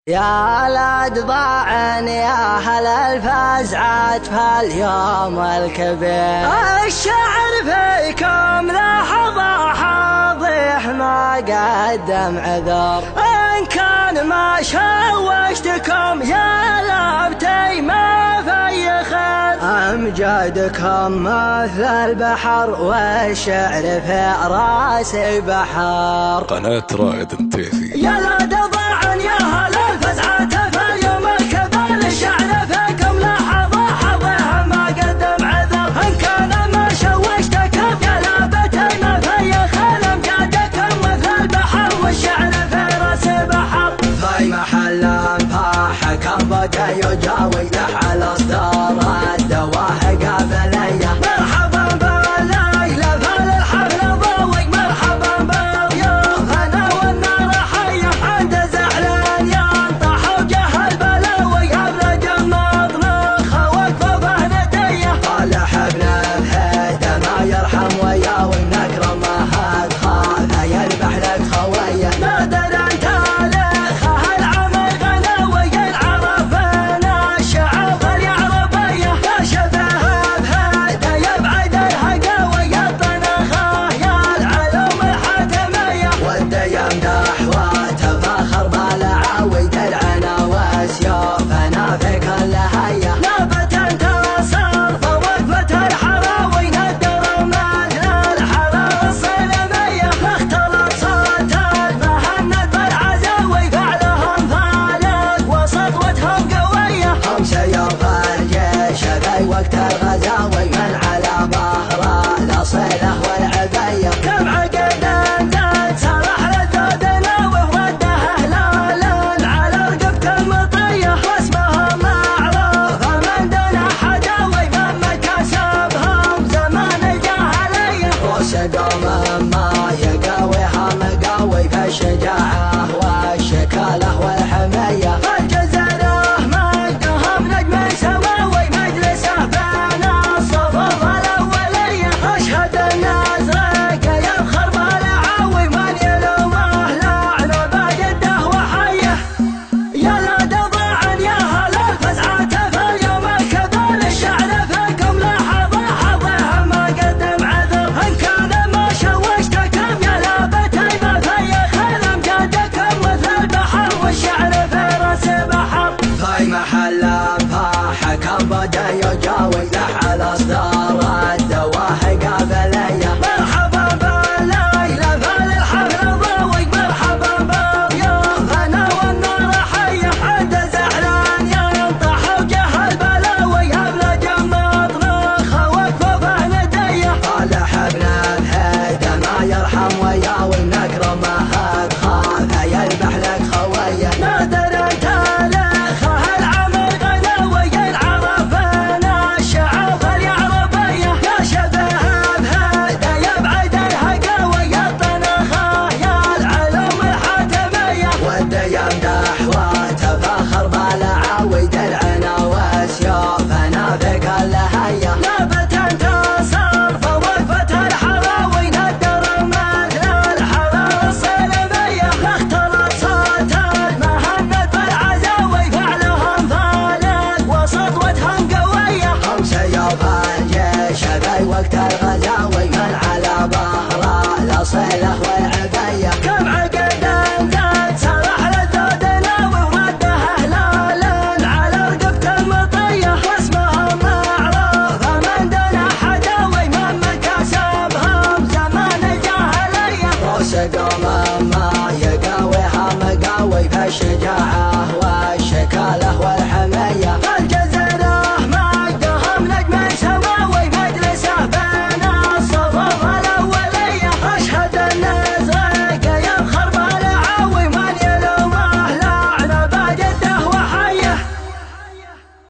يا لاد ضاعن يا هل الفزعات فاليوم الكبير، الشعر فيكم لحظة حاضح ما قدم عذر، إن كان ما شوشتكم يا لابتي ما في خير، أمجادكم مثل البحر والشعر في راسي بحر. قناة رائد تيفي. يا لاد ضاعن يا هل الفزعات فاليوم الكبير، الشعر فيكم لحظة حظها ما قدم عذر، إن كان ما شوشتكم يا لابتي ما في خير، أمجادكم مثل البحر والشعر في راسي بحر. في محل انفاحكم بدا يجاوي نحل اصدار الدواحق قبليه، مرحبا بالليلة فالحفل ضوي، مرحبا بالضيوف انا والنار حيه، عند زعلان ينطح وجه البلاوي، ابلج المطنخ وقفوا بهنديه، طالح ابن الهيدا ما يرحم وياوي، نكرم ما خاف يذبح لك خويه، نادر انت لخه العمل غناوي، العرفان الشعب اليعربيه، يا شبه بهيدا يبعد الهقاوي، الطنخه يا العلوم الحاتميه، وده يمدح وتفاخر بالعاوي، درعنا وسيوفنا في كل هيه، نابت انتصر فوقفة الحراوي، ندر مثل الحرارة الصنميه، اختلط صوت المهند بالعزاوي، فعلهم فالق وسطوتهم قويه، هم سيوف الجيش في وقت الغزاوي، من على ظهر الاصيله والعبيه، كم عقد انزل سرح للدود ناوي، وده هلال على رقبة المطيه، واسمهم معروف من دون حداوي، من مكاسبهم زمان الجاهليه، رصدهم ما يقاويها مقاوي، فالشجاعه والشكاله والحميه، فالجزره مجدهم نجم سماوي، مجلسه بين الصفوف الاوليه، اشهد النازرق يفخر بالعاوي، من يلومه لعنه بجده وحيه. يا لاد ضاعن يا هل الفزعات فاليوم الكبير، الشعر فيكم لحظة حظها ما قدم عذر، إن كان ما شوشتكم يا لابتي ما في خير، أمجادكم مثل البحر والشعر في راسي بحر. في محل انفاحكم بدا يجاوي نحل اصدار الدواحق قبليه، مرحبا بالليلة فالحفل ضوي، مرحبا بالضيوف انا والنار حيه، عند زعلان ينطح وجه البلاوي، ابلج المطنخ وقفوا بهنديه، طالح ابن الهيدا ما يرحم وياوي، نكرم ما خاف يذبح لك خويه، نادر انت لخه العمل غناوي، العرفان الشعب اليعربيه، يا شبه بهيدا يبعد الهقاوي، الطنخه يا العلوم الحاتميه، وده يمدح